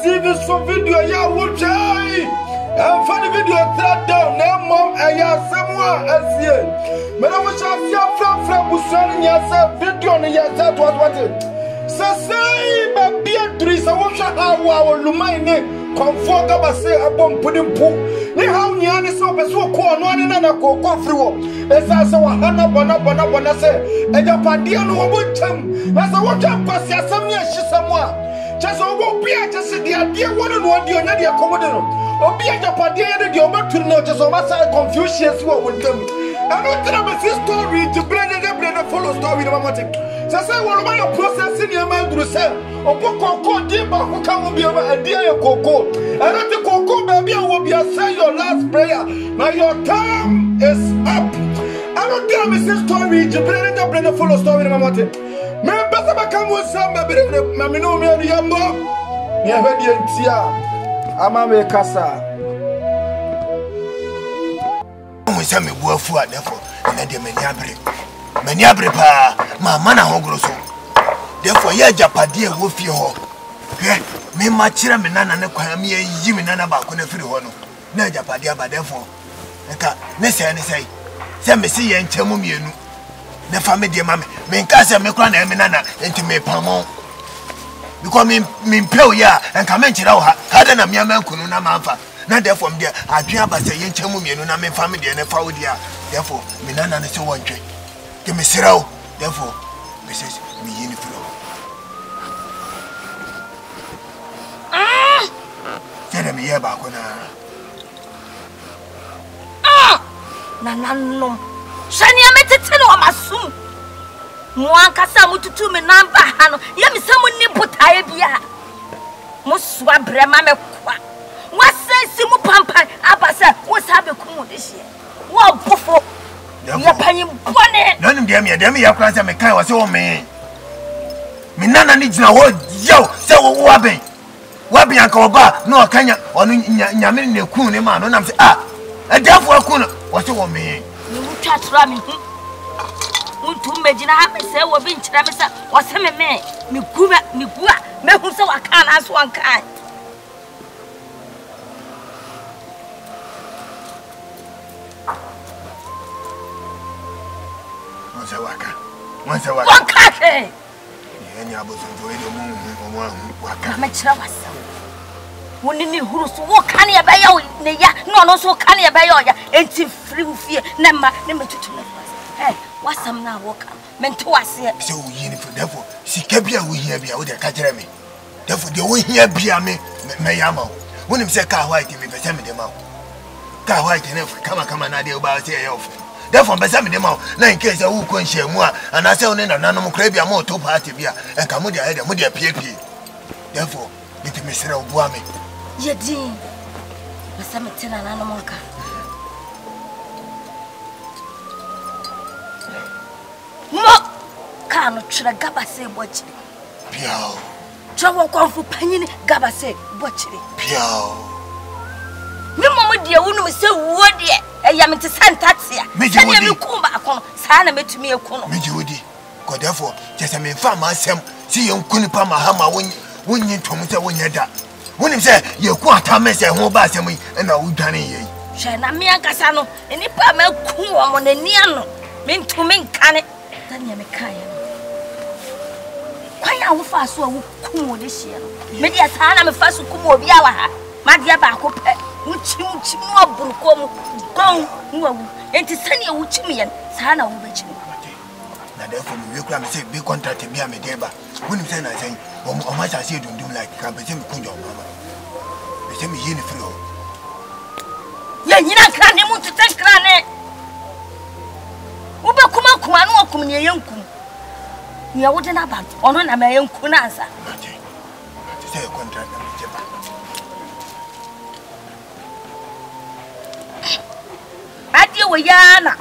TV so video ya wuchai and funny video thread down na mom aya semwa asie mena wo chasia fra busani ya sa video ne ya sa what say ba bia drisa wo hwa hawa lumai ne konfo ga ba se abom pudimpu ni hawo nya ne so be so ko no ne na ko free wo esa se wa hana bona se eja pade no wo botam na se wo twa kwasi asam ne hyisamwa Chasa obo bia chasa dia wonu no odi onya dia komodo no obi ajapade ye de omaturu no chasa omasa confusion si wo wontam ano tira be story to brand follow story no mamote chasa wo no ma process ni e ma duru se obo kokko di ba ko ka wo bia ba adia ye kokko ano te kokko ba bia wo bia say your last prayer now your time is up ano tira be story to brand follow story no mamote me pesa bakamu samba bere mamino me ani yambo ni ahwedi entia ama me kasa mo se me buafu adefo na de mani abre pa mama na hongro so defo ye japade wo fie ho hwe me ma kire me nana ne kwa me yi me nana ba ko na firi ho no na japade abadefo nka ne se me si ye nchemu mienu ne family de mame me nka se me kra na me nana enti me pamo because me peo ya enka me nkira wo ha da na me amankunu na manfa na therefore me dia adwen abase ye nchemu mienu na me family de ne fa wo dia therefore me nana ne se wonhwe ke me sirawo therefore me se me yini fro tell me ye ba ko na nananum Shani ametete no amasum. Mwanka sa mututu me namba hano. Ye mi se munni botae bia. Mo soa brema me kwa. Wasesi mu pampan abasa wo sabe kumu de hie. Wo bofo. Ye panyi bone. No nim de me ya kra se me kan wo se wo me. Me nana ni gina wo yo se wo waben. Waben anka wo ba no kanya onu nyame ne kun ne ma no nam se edafo akun wo se wo me. Try me. Unto Medina happens, say, will be Tramisa, or some man, Migua, me who so I can't ask one kind. Once a waka. One cafe. Any abos enjoy the moon or one waka. When you who so walk canny a bayo, no, so canny a bayo, and free fear, never to me. Hey, what's some now walk? Meant to us here. So, therefore, she kept here with here be out there catching me. Therefore, the way here be a me, Mayamo. When him say car white, me besame them out. Car white enough, come on, idea about here off. Therefore, besame them out, now in case I will go and share more, and I say on an animal crabby more top party beer, and come with your head and with your PP. Therefore, let me say, oh, Buame. Yadin, the cemetery and animal car. Mo kanu chira gabase bochiri. Piao. Trawo kwanfu panyini gabase bochiri. Piao. Me momo de wonu me se wo de eya me te santatia. Sanya me kumba akono saa na metumi ekono. Meji wodi. God therefore, just me fa ma asem si ye nkuni pa ma ha ma wonyi ntomu se wonya da. Wonim se ye ku atame se ho ba asem yi na wudwane ye. Hwe na me ankasa no enipa ma ku wo mo nani ano. Me ntumi nkane. Tanya me kai no. Kwanya wo fa so a wo kumo de hie no. Me dia saa na me fa so kumo obi awa ha. Ma dia ba ko pe. Wuchim no aburuko mu. Gon nwawu. Enti sane wuchim ye saa na wo bechim. Na therefore me kura me say be contract me am dey ba. Wonim say na say o ma cha say dundum like kan be say me kunjo mama. Be say me yini free o. Ya nyina kra ne mu tete kra ne. Ube kuma no okum ne yenkum. Ne wode na ba ono na ma yenku na ansa. Mate say contract na me jeba. Ade wo ya na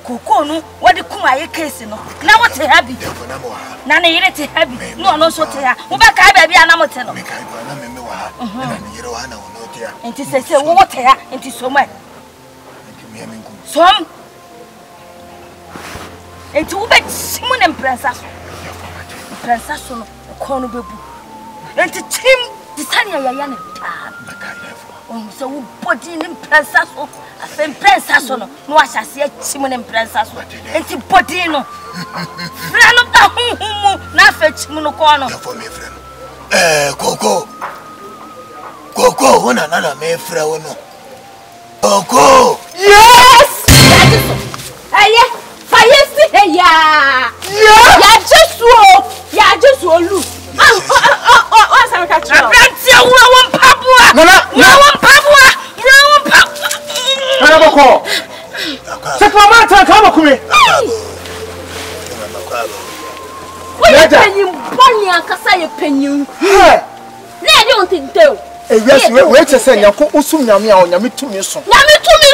koko no wode kuma ye case no. Na wote habi. Na ne yire te habi. No ono so te ha. Ube kai ba bia na mote no. Me kai ba na me wa ha. Na ne yire wa na ono te ha. Enti se wo te ha. Enti so mai. Enti me amenku. Som Enti ube simu ne mpresa so. Mpresa so no kono bebu. enti tim disania ya ya ne pa so wo body ne prensa so afem prensa so no no ahyase achim ne prensa so enti body no fra no ba huhumu na afa chim no ko no for me friend Koko wona na me fra wo no Koko yes aye fayesi heya ya jesu olu what's that catch you abrantia wo mpabua Nana bako Sekmamata kama kume Oya penyin boni akasa ye penyin na e don't think yes we say nyako usum nyame a onyame tumi so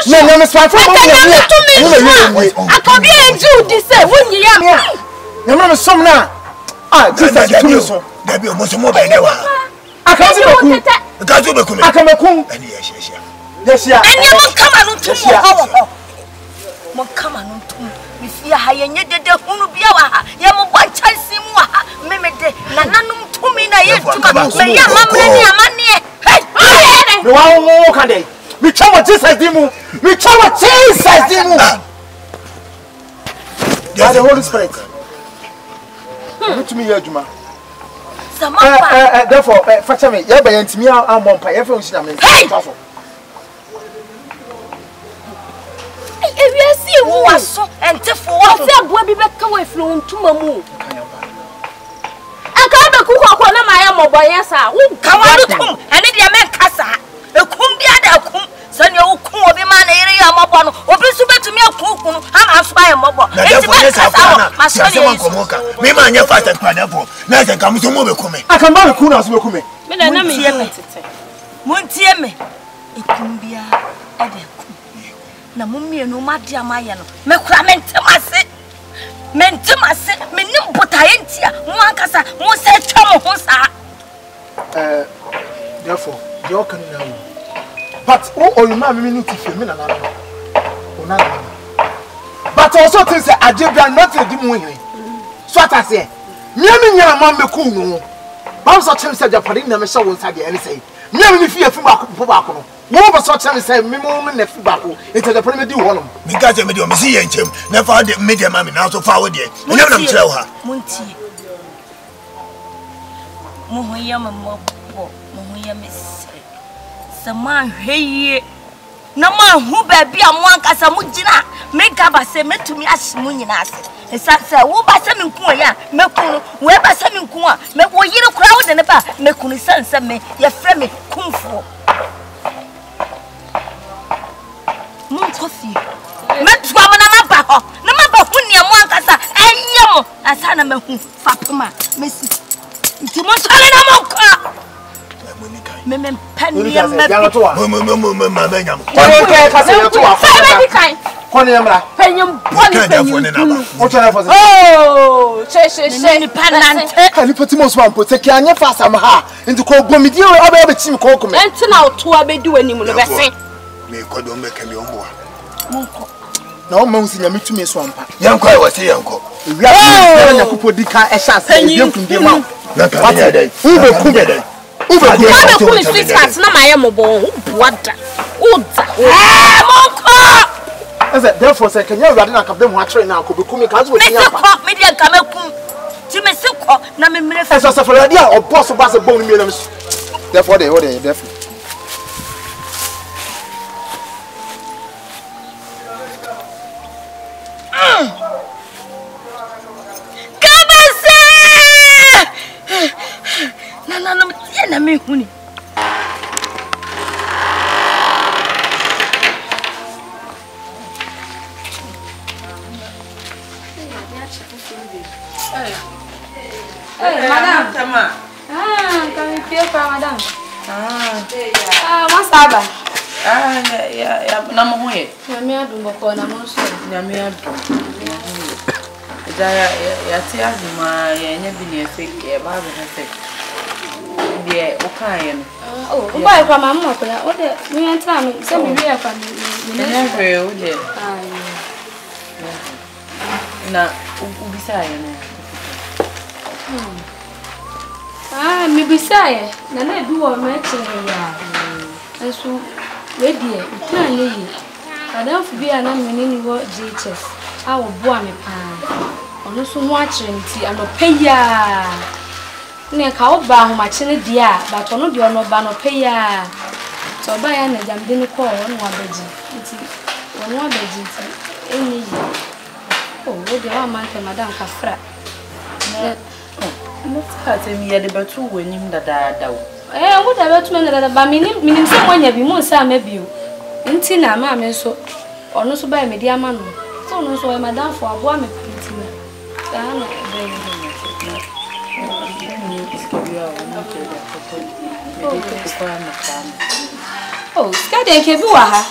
nyame so afọ mo akobi eju di say wonyi ya nyame me som na Jesus tumi so Dabi o mo so mo be de wa akazu bekum ani yeshia enya mo kama no tumo hawo mo kama no tumo mi fia ha yenye dede hunu bia wa ha ye mo bwanchasi mu wa ha memede nananum tumi na ye tuma me ya mamre ni amane me wa wo ka dey me twa Jesus dimu the Holy Spirit to me ya juma therefore facha me ya bayan timi amon pa ya fa unsi na me so we see who was so and for what say boy bi be ka we flo ntuma mu aka be ku kwa na ma ya moboyen sa wo kawadu tum ene de me kasa ekum bia da kum sani wo kum obi ma na yire ya mobo no obi su betumi akun ama so aye mobo enti be kasa ma so ye komoka me ma nya fast kwadafo na se kam so mo be kume aka ma be ku na so be kume me na me ye me tete montie me ekum bia ade na mumie no made amaye no me kura mentemase menim botaye ntia mo ankasa mo se twa mo ho sa therefore you can know but oh you ma me need to feel me na na but also things say ajebia not the mu hire so ata say me nya ma me ku no ba so chem say japade na me sha won sa de ene say me ni fi afi ba ko no wo ba so chem say me mo na fi ba ko ete japade me di wo no mi ga je me di o me si ye nchem na fa de media ma me na so fa wo de ene na me kire wo ha muntie mo ho ya mo ya me sama hweye na ma hu ba bia mo ankasa mo gina me ga ba se metumi ahye mo nyina ase esa se wo ba se me nku ya mekunu we ba se me nku a me wo yire kura wo de ne ba mekunu sanse me ye frɛ me kumfo mon kofi metwa mo na maba ho na maba hu ne mo ankasa enye mo asa na mahu fapoma mesi nti mo sale na mo ka Mem pania me ma benya mo oh she ni panante kali potimo so ampo take anya fa sam ha nti ko gomidi oba be chim ko kome enti na oto abedi wani mu no be se me ko do me kemi ombo monko na o ma unsi nya metumi so ampa yanko e wose yanko wi na kupodi ka e sha se yankum de ma na ka dey ube kume dey Ube kume sweet cats na maye mobo ubuada uda monko ese therefore say kenya urade na kabde mu atre na ko be kume ka zo tinya pa me ko me dia kamakum ti me se ko na me mire fa ese for urade a oboss ba se bon mi na me therefore dey therefore na me huni madam Tama kami pia pa madam masaba ya na mo hoye na me adu boko na mo so na me adu ya tia zuma ya nya bi ne se e ba be na se de o kan ye no o ba kwa mama ko na o de mi entra mi se mi wi kwa mi na fe o de na ubisa ye no Ah, me beside, na do what match ya. And so, ready, plan ye. I don't forget an many what Jesus. I will boy me pan. On so watching tea and no pay ya. Near Cowbound, my chin dear, but on no no ban pay ya. So by an and didn't call on one bedgy. On one bedgy. Any. Oh, what the man can Madame Cafra. Not cutting me at the battle when him that I what about men that by meaning someone you be more some maybe you. Intina, mamma, so or no so by me, dear man. So no so Madame for a woman. Oh, Scaddy Kebua,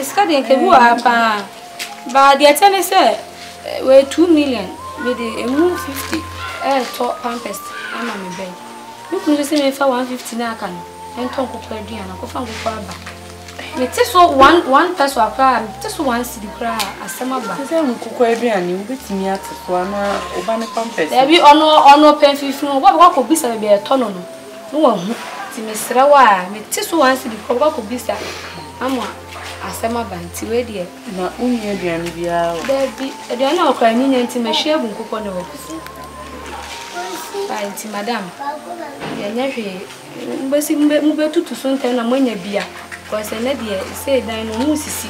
Scaddy Kebua, but the attorney said, we're 2 million with a move 50 top pampers. I'm on my bed. You can see me for 150 now, can and talk with Diana, go from the barber. It is so one person of crime, just one city cry as some of us. I will cook and you beat me at one Obama pampers. There be no pen 15. What could be a ton on no. Miss Rawa, me tis one city could be sad. I'm one. Asema banti we de na unye aduane bia o da bi aduane okra ni nyanti ma hwe abu nkokɔ ne ofisi banti madam ya nyahwe mbesi mbetutu so ntem na manya bia ko se ne de se dan no mu sisi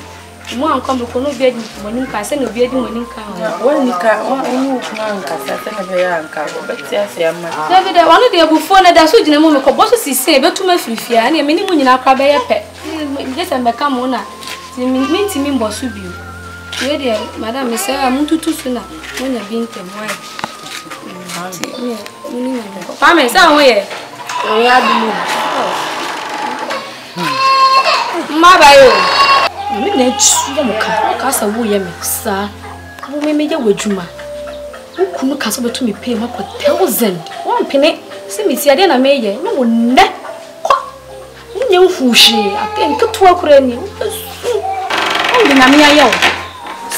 mu ankom ko no bia di monim ka se no bia di monim ka woni ka onu kuma nka se na be ya nka obeti ase ama David wonu de abufo na da so gina mu me ko boso sisi betuma firifia na me ni mu nyina akra be ye pe Jesa mbeka mona minti mimbo subio wede madam me say amuntu tusuna monya binte moy ni pa me say won ye o ya dumu ma ba yo mi na chu da muka ka sa wo ye me sa wo me meje wadwuma ukunu ka so betu me pay ma ko 1000 won pene se mi ti ade na me ye no ne nye mfushi akenketu akura ni onde na me ayo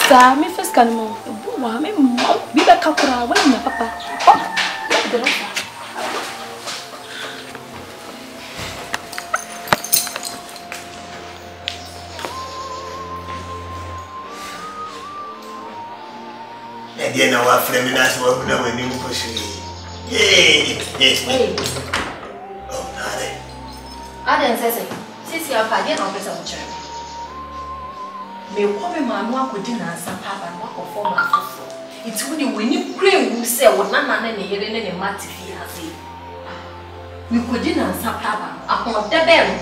sa me feska no bu wa me bi be kakura wa na papa Dia na wa frame na so wa na wani mu fushi eh oh nare Aden sese sisi apa dia na opesa mchere me ko me ma no akodi na asa papa na ko form afofo it woni weni kure wu se wona na ne yere ne matifi ase me kodi na asa papa akon de be no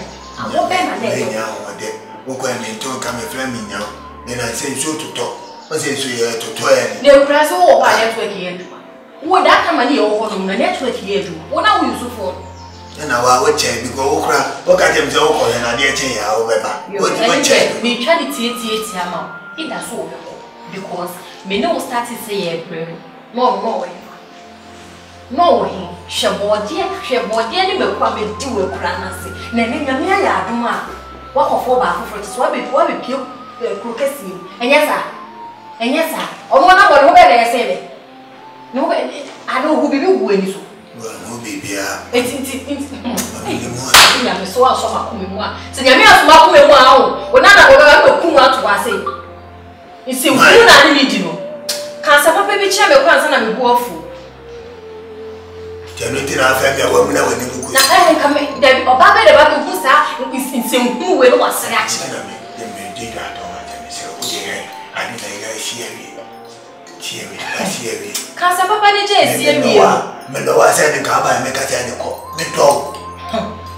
awo be na ne nya o de wo ko me to ka me frame nya ne na se so tuto o se so ye tuto ya ne kura so wo ba network ye wo da kama ne wo ho no na network ye du wo na wo Yusufo na wa wo che bi go okra wo ka tem se wo ko na de che ya wo beba wo che me try the tie ama it da so wo because me no start say ye brem no shebodie ni me kwa me di we kura na se na ne nyame ya adom a wa kofo ba afofo so wa be pio krokesi enya sa o mo na bo no be na ye se no I don't who be ni so no baby ah enti ya me so aso makome mu a se nyame aso makome mu a o na na wo ba ko ku ato ase isi wu na ni di no kan sa papa bi chia me kwa nsa na me bu afu jeno tira afa mi awu na wani ku na ka me de oba be de ba ko sa isi hu we no wasere a chi na me de me de ga to ma te me se o de ani na ga shieri kan sa papa ni je esi emi me do wa se ni ka ba me ka se ni ko me do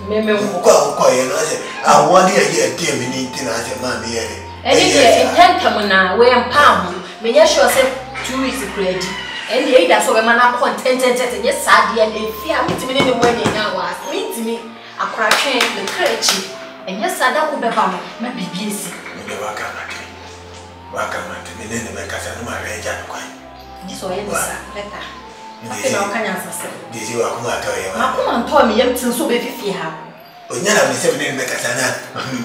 me ko ye no se awon ni ye die mi ni tin na se ma mi ye eni de intentam na we empam me nya sure say 2 weeks credit eni e da so be mana content nye sa de e fi a mitimi ni mo ni na wa mitimi akora twen le krechi enya sa da ko be ba no na bibiesi me be wa ka na ke waka mate menene mekasa no mareja kwa so ye sa beta ate na okanya sase diji wa kuma to ye ma kuma nto mi yem tin so be fifi ha onyana me se menene mekasa na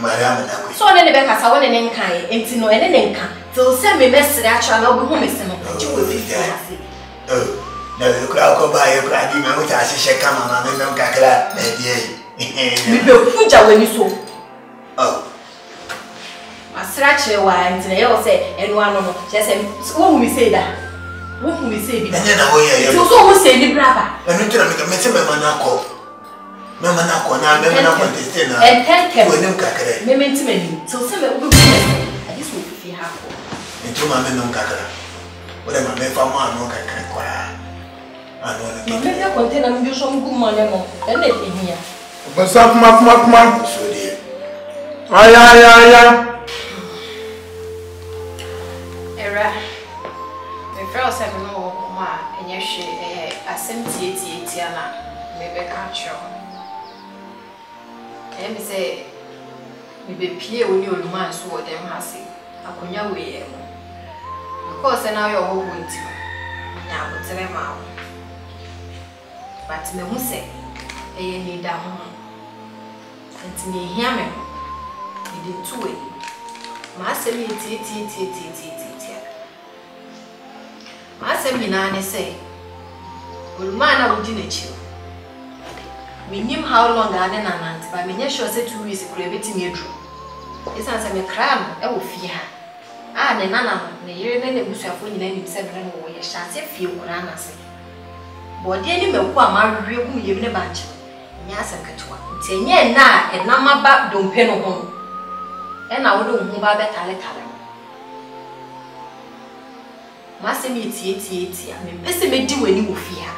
mariam na kwa so ne be kasa wona ne nkan enti no ene ne nkan till se me mesre acha na obi hu me se no ji we fifi ha se Na you cry go buy you cry di me what I say mama me no kakra na die. Me be fuja wani so. Oh. Masra chere wa ntina ye o say enu ano no. Che say wo hu mi say da. Wo hu mi say bi. Enya na wo ye. So so wo say ni braba. Enu tira me say me na ko. Me na ko na me na contest na. Wo nim kakra. Me ntima ni. So say me wo bi. I just want to feel happy. Ntu ma me no kakra. Wo dem me fa mo anu kakra kwa. Anu na ke. Me container me bi so mu ma le mo. E na e hia. Basa kuma. So dey. Aya. Era. Me feel say me no ma enye hwe asem tie na me be ka cho. Me say me be pie oni oluma so wo dem ha se. Akonya we ye mo. Because na yo ho wonti. Na bo tere ma. But me hu say ni da ho. Enti me hia me. Me dey two way. Ma asem ye tie. Asem nyina ne say oluma na wodi na chi menim how long ade na nant ba menye sure say 2 weeks kura betimi adru isan say me kram e wo fie ha ne nana ne yire ne busuafo nyina nim se bere no wo ye hya se fie kura na se bode ni meku amawe hu ye ne ba nche nya asem ketwa ntenye na e na maba dompe no ho e na wo do hu ba betale Masemi tie me pese me di wani wo fia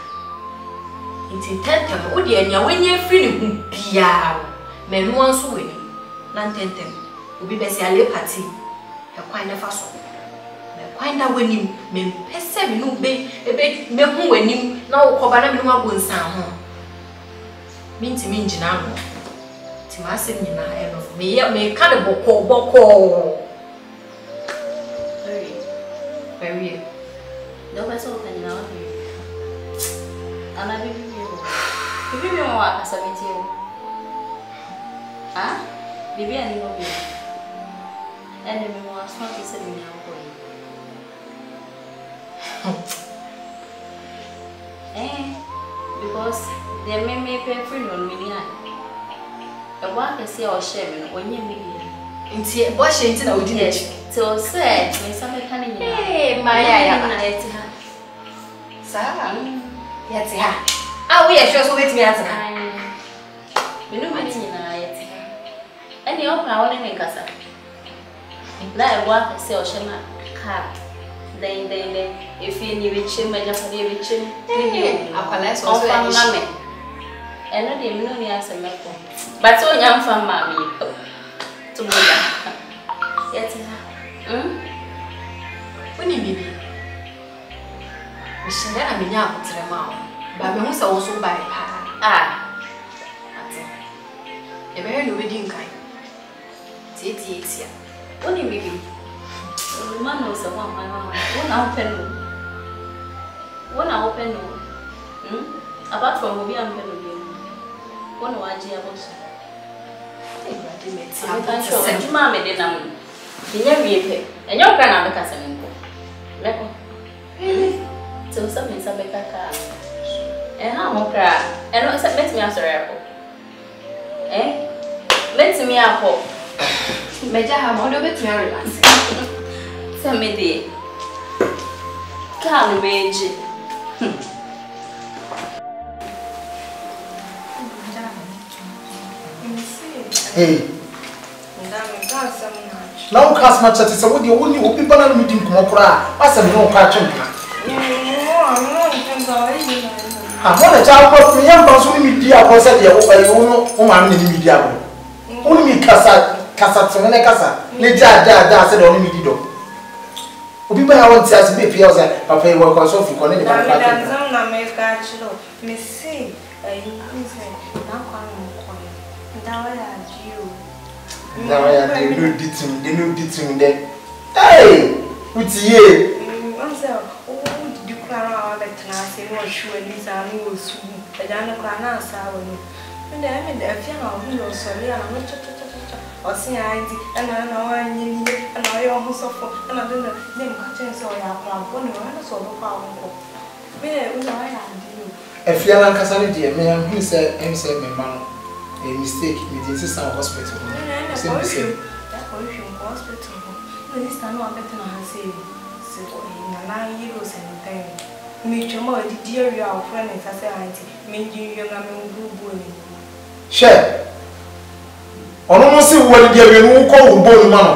nti tentem wo de anya wani afiri ne hu bia me no anso wani na tentem obi besi ale party e kwan na fa so me kwan da wani me pese me no be me hu wani na wo koba na me no abonsan ho minti ngina no ti masem nyina e no me ka de boko very Don't be so funny now. Ana bibi mi mo akasa meti o. Ah? Bibi ani mo bi. Ene mi mo aso ti se mi na ko yi. Because the me pay free no mi ni ai. E wa ke se o share mi no onye mi bi. Nti bo she nti na odi na chi. So say me sa me kan ni na. Maya na eti ha. Sa. Yeti ha. Ah we e sure so wetimi atena. Me no mani na yeti ha. Eni o pa woni me kasa. Na e wa se o shema ka. Then if you need to change, my Japanese will change. Akwala so so ya mama. Eno de mi no ni asa meko. But o nyam fa mama to moya. Yeti ha. Woni bibi. Mishende na menya akotre ma o. Ba me hu se wo so bai pa. Ate. E be no be din kan. Tie. Woni bibi. Man knows a one, my mama. One open. Apart from Mobi and Pelogi. One YG was. I'm sure you mamma did not. You never pay. And your grandmother Casamin. So something Sabeka. And how more cry. And not let me answer apple. Let me apple. Major have all of it to relax. Family. Can't wage. Hey. Now cast much at some of the only open banana meeting come cry. As a no catching. I'm on a child of me, young person, media was at the woman in media. Only me Casa, Leja, said only me do. People I want to ask me if you are papa work or so for calling the Miss say, now I do teaching, they know teaching them. Hey, what's ye? You cry out that class, and was sure these are no soon. The Jana Crana sour. And then if you know who knows, sorry, I'm not or see ID, and I know I need and I almost suffer, and I don't know them catching so I have one or so power. If you are not dear, man, he said, my man, a mistake, me didn't see some hospital. Hospital. This time I better not say, so in 9 years and then. Me, Jamo, the dear your friend and society, made you young and good. Share. Almost see what the dear you call bone man.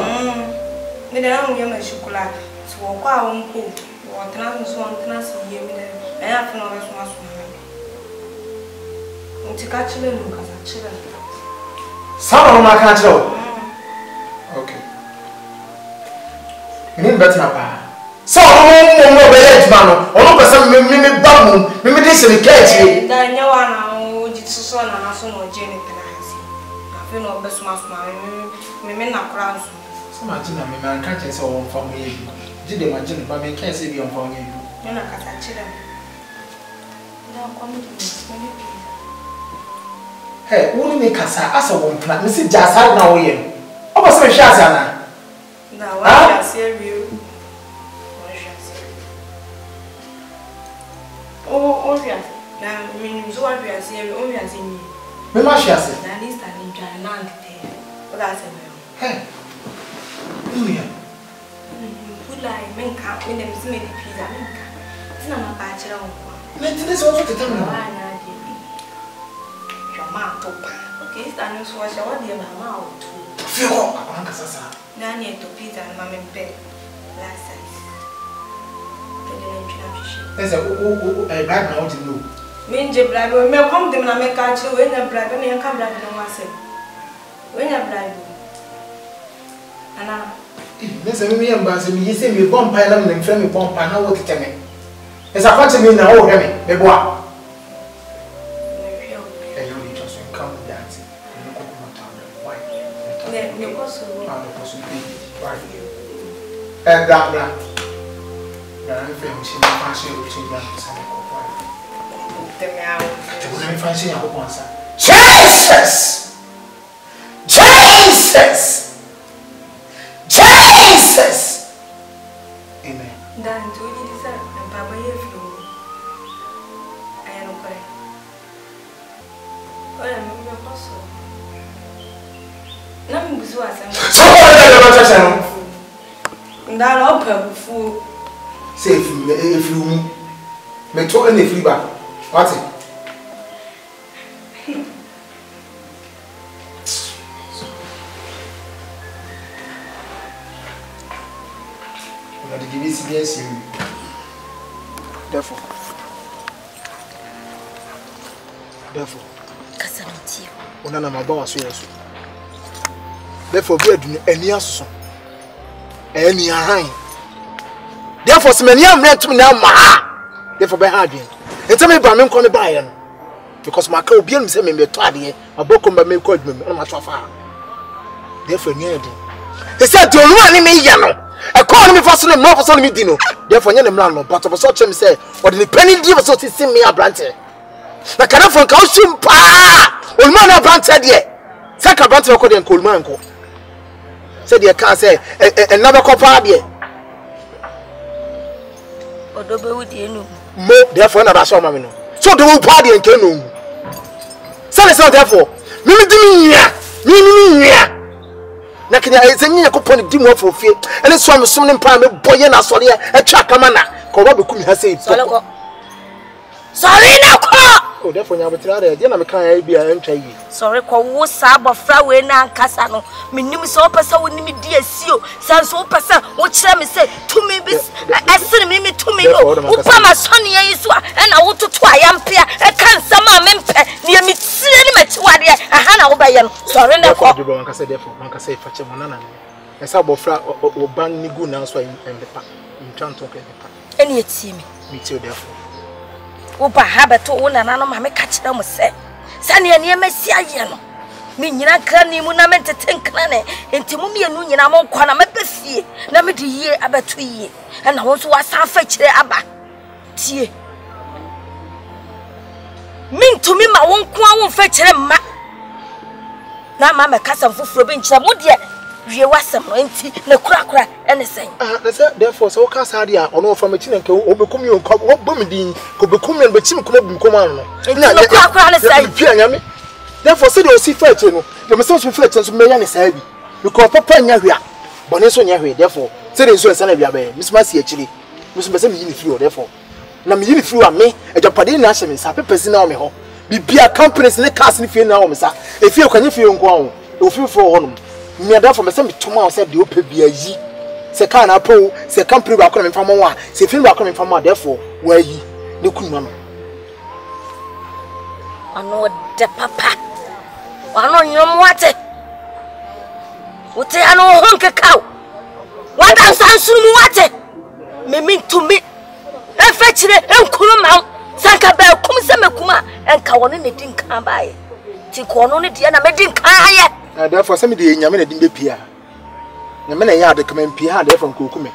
Me down young chocolate, so walk out on cool, or trans one class of year, and after no response. To catch them because I children. Some of my catch okay. You need better now. So, no bed, man. All of a sudden, me bubble, me this in the catch. Then you are just son and also no Jenny. I feel no best mask, me men are crowns. So much in a man can't say so from me. Did they imagine but me can't see beyond for you? You're not catching them. Now come to me. Hey, who make us as a woman? Mrs. Jassa now, we almost a shazana. Now, I see you. Oh, yes. Now, means what we are seeing, only as in me. Mamma, she has it. At least I need to announce it. But that's a well. Hey, good lie, men can't win them to make the pizza. It's not a bachelor. Let this also to tell me. Okay, standing so much. What do you mamma or two? Feel Nanny to pizza and mamma bed. Last size. There's a black now to know. Minje black will make come them and make catch you when you're black and you come black no myself. When you're black. Anna. There's a million bars and you say me bomb pile and frame me bomb and I work at me. There's a bunch of me now, Remy, the boy. Jesus! Jesus! Jesus! Amen. Dan to you this and Papa you I am okay. I am your apostle. Nothing was so that open fool. Say if you me to any free back. What's it? I'm going to give you CBS. Therefore. Casanoti. When I'm about to say, therefore, bread any asso. Any high. Therefore, some many am rent to me now, ma. Therefore, by harding. And tell me about me calling by because my cow be send me a toddy, a book on my milk called me on my sofa. Therefore, near them. They said, don't run me, Yano. I call me for some more for some me dino. Therefore, you're the but of such him say, or the penny deal so to see me a branch. Na kana from Kaushim pa. Olman a branch there. Saka branch ko dem Kolman ko. Said you can say another copper there. Odobe wo die no. Mo therefore na ba so ma me no. So the wo pa there nke no. Say so therefore. Mimi di mi nya. Na kenya ezenye ko pon di mo afofie. Ene so am som ne pa me boye na sori e twa kama na. Ko ba be kumi ha sei. Sorry na ko. Oh, therefore, you have a trade. You know, I can't be a entry. Sorry, ko sabo frawe na nkasa no. Minim so pesa woni mi di asio. San so pesa wo kire me say to me bi asiri me to me no. Wo pa ma so ne yi so e na wo toto ayampia e kan sama mempe ne mi tire ni machi wade aha na wo ba ye no. Sorry na ko. Man ka say therefore, man ka say fache monana ne. E sa bo fra o ban ni gu na so en bepa. In tran talk en bepa. Eni eti mi. Me tell therefore. Oba habeto wona na no ma me ka kire mo se sane ene emasi aye no me nyina kra ni mu na me tetenkra ne enti mu mienu nyina mo nkwa na mabefie na me de yie abeto yie na wo so wasa fa kire aba tie mintumi ma wo nkwa wo fa kire ma na ma me kasa foforo bi nkira mo de wie wasam no enti na kura ene sen na say therefore so ka sa dia ono fa machi nka obekum yo nka obomdin ko bekum yo bechim ko bum anu no na kura ne sai pia nyame therefore say the osi fache no the message from fache so meya ne sai bi because papa nya hwea bone so nya hwea therefore say the so sana bia be misma si akiri misma say me yini free therefore na me yini free me ejapade na ahye me sa pepesi na o me ho bibia companies ne cars ne fie na o me sa e fie kwanye fie nko an o fie for honum me therefore me say me toma say de o pe bia yi se car na po se company ba ko na me fama wa se fie ba ko na me fama therefore wa yi ne kunwa no ano de papa ano nyom wate wote ano honke kaw wada sansuru wate me mintumi efechire enkuru ma sanka ba kum se mekuma enka woni ne din kan baaye ti ko no ne dia na me din kan aye therefore se me de nyame na din be pia nyame na ya de kaman pia therefore nkokume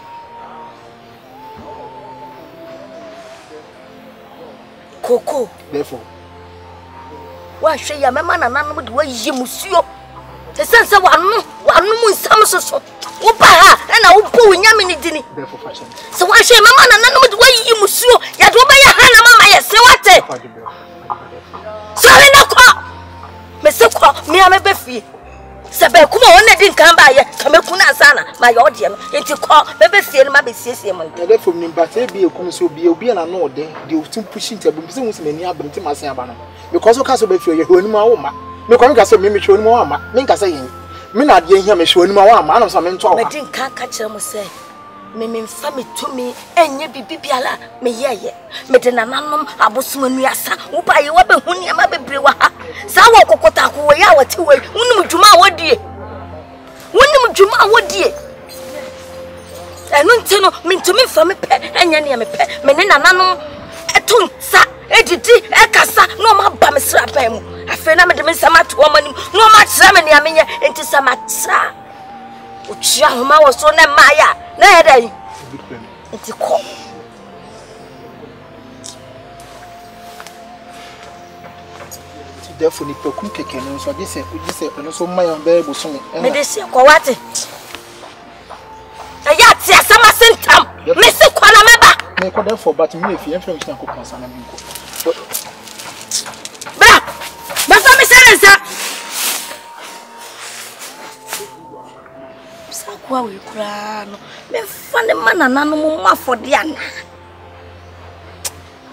koko therefore wa hwe ya mema na nanom de wa yi musuo te sense wanu nsam soso wo ba ha na wo bo nyame ni dini therefore fashion so wa hwe mema na nanom de wa yi musuo ya de wo ba ya ha na mama ye se wate so le na ko me se ko me ame be fie se be kuma wona din kan ba ye ka me kuna sana ma ye ode no enti ko be fie no ma be siesie mo therefore nim ba se bi ekum so bi obi na no de otum pushing table bi se hu se mani abirenti masen aba no because o ka so be fie ye hwani ma wo ma me ko me ka so me hwani ma wo ma me ka se yin me na de hia me hwani ma wo ma na so me nto wo me din kan ka kire mo se me mfa me tumi enye bibibiala me yeye me de nananom abosom anuasa wo ba ye wa be hu ne ma bebre wa ha sa wo kokota ko we ya wati we unum dwuma wodie enu ntino me ntumi mfa me pe enye ne me pe me ne nananom etunsa edidi ekasa no ma ba me sra ba mu afi na me de me sama to o manim no ma tra me ne amenye enti sama tra uchia homa wo so na maya na hedai enti ko therefore ni pekum keke no so gise no so maya be boso me de se ko wate ya ti asama sentam me se ko na meba me ko therefore but me if you friend na ko konsa na binko bra ba fa me sensa kwa we kura no me fa ne manana no mo afode ana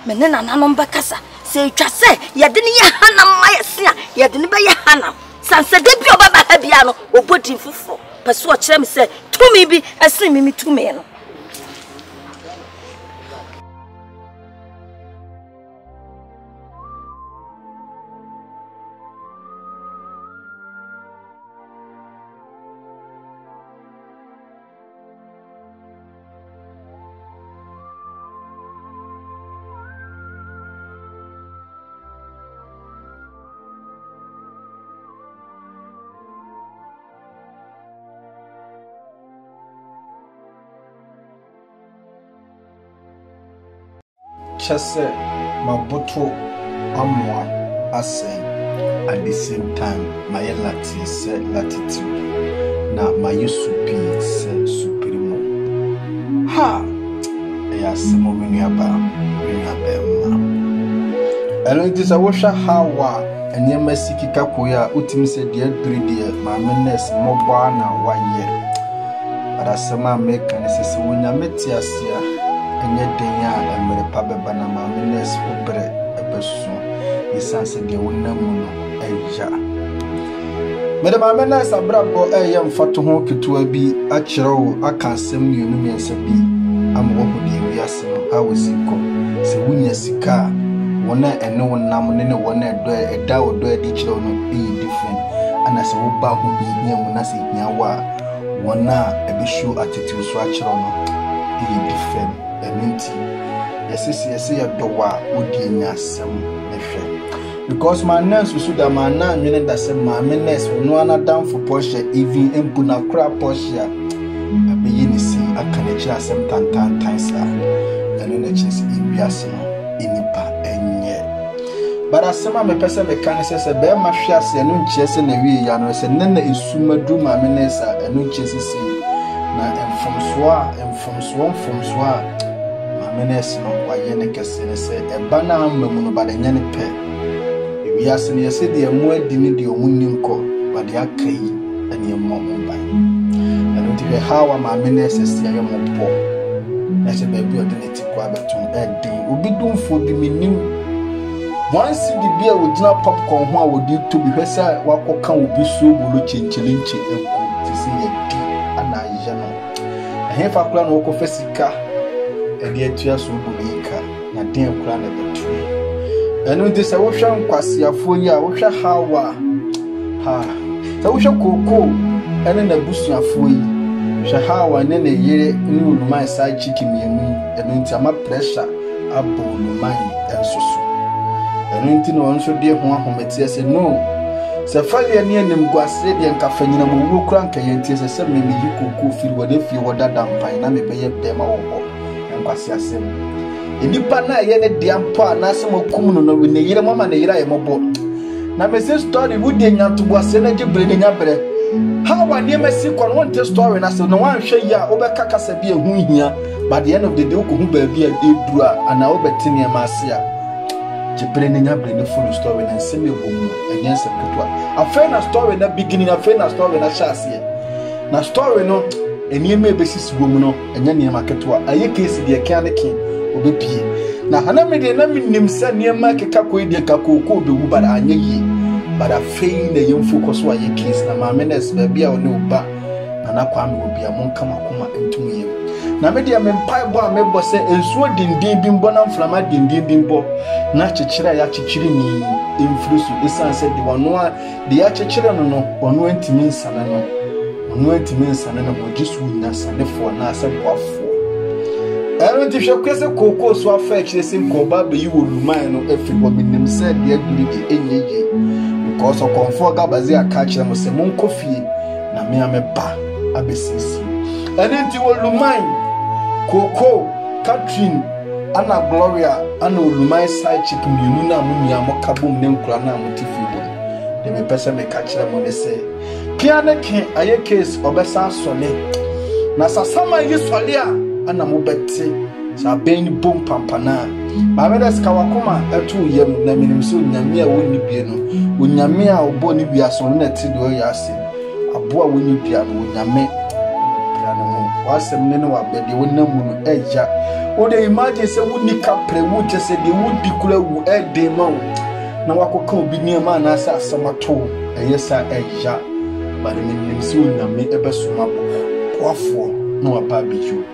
me ne nana no mbakasa se twa se ye de ne ye hanam ma ye se a ye de ne be ye hanam sanse de bi obaba ha bia no obodi fufo pese o kire me se tumi bi asini mi tumi no Chase mabuto amwa asen at the same time my lati se latitude na my supi se supremo ha ya semo menuaba ma elo disa wo hwa hawa enema sikika koya utimi se de adridi ma menes moba na waye adasema make ne se wonya metiasia enye denya emre pa beba na ma menes obre ebesu isanse de wonam no eja mede ma menes abrabo eyem fato ho ketua bi akyerewo akansem yenu miensa bi amwo hodi wiase no awosiko se wonya sika wona ene wonam ne wona edo eda odo edi kyerɛ no e different ana se wo ba ho bi hia mu na se hia wa wona ebishu attitude so akyerɛ no e different eminti yesi ya dowa odi nyasem ehwe because my nurse so that my na nwene da se my nurse no anadam for Porsche even empuna kra Porsche abeyi ni si akane kira asem tantan sa eno na chese ibiase no inipa enye but asema me pese me kan se be ma hwe ase eno nchie se na wie ya no se nna esuma du ma me nesa eno nchie sisi na emfomso a ma me nesa no waye ne kese ne se eba na amamu no ba de nyane pe ewi ase ne se de emu adi ne de omunnim ko ba de akai ene emu ba eno ti hawa ma me nesa se ya mo po na se be bi odinity kwa beton edi obi dumfo bi minim once the beer would not popcorn who would you to be hesa wakoka obi so bolo chenchelinche enku ti se ye di ana yeno ehefa kula no ko fesika e de atua so bolika na den kula na betu enu de se wo hwa nkwasiafo yi a wo hwa hawa ha se wo hwa koko ene na busuafo yi hwa hawa ne na yire ni ulumai sai chiki mienu enu nti ama pressure abo ulumai ensoso enti no nso de ho ahomete ese no se falia ne anim guase de nkafa nyina mo wo kura nka yenti ese se me yikoko firi wode fie woda dampan na me beye bema wo ho nkwase asem enipa na ye ne de ampo na se mokum no no ne yire mama ne yire ayemobo na me se story wudi nyanto guase na gibre ne nyabre how wa ne mesi kon won te story na se no wan hwe ya obeka kasa bi ehu hia but the end of the day ko hu ba bi a eduru ana obetine ma ase a Jipre nya brene full story na seme bomu enye sekretwa afa na story na beginning afa na story na chase na story no eniema ebesisi bomu no enye niema ketwa aye case de kaneke obepie na hana me de na minim sa niema keka ko de kakoko obewu bara anye yi bara fei na yem focus wa aye case na ma menes ba bia one oba na kwa me obi amon kama kuma entum yem na me de me pai bo a me bo se ensuo dindin bi mbo na mflama dindin bi mbo na chechira ya chechiri ni influsu esanse de wono a de ya chechira no no wono antimi nsana no mo jisu nyina sanefo na ase boafo ero ti hwe kwese koko so afa ekire se nkoba be yi woluman no efi bo binim se de aduri de enyeje because konfo gabazi aka kire mo se mon kofie na me ameba abesisi enti woluman Coco, Catherine, Anna Gloria, Anna Lumai side chick Mununa Mumia Mokabum Nemkrana Mutifibo. They may person may catch them when they say Piana King, a case Obesa Sone. Nasa Sama Yusolia, Anna Mubeti, Sabeni Boom Pampana. Mamedas Kawakuma, a 2 year Naminim soon Yamia Winnie Piano, when Yamia or Bonnie be a sonnet to the Yassi. A boy Winnie Piano, when Yame. Was a men who are better when no moon eja. Or they imagine say would nick up pre would just say they would be cooler who add them out. Now I could come be near man as a summer toe, and yes, I eja. But the men soon and make a best summer. What for? No, a barbecue.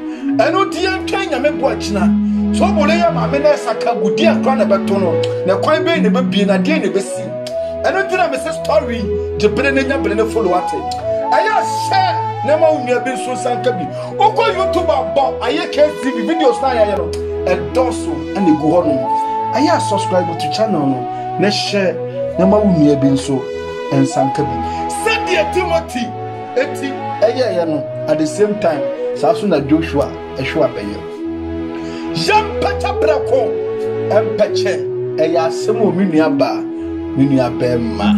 I know dear train I may watch now. So, Bolea, my menace, I can't go dear crown about tono. Now, quite being a baby and a day never see. I don't tell me a story, the Brennan Brennan follow at it. I share. Nema unya be so sankabi oko YouTube aba aye KTV videos na ya no edoso ane go hono aye subscribe to channel no na share nema unya be so ensankabi said the Timothy eti aye ya no at the same time saso na Joshua ehwa beye jam pata brako empeche aye asemo minua ba ma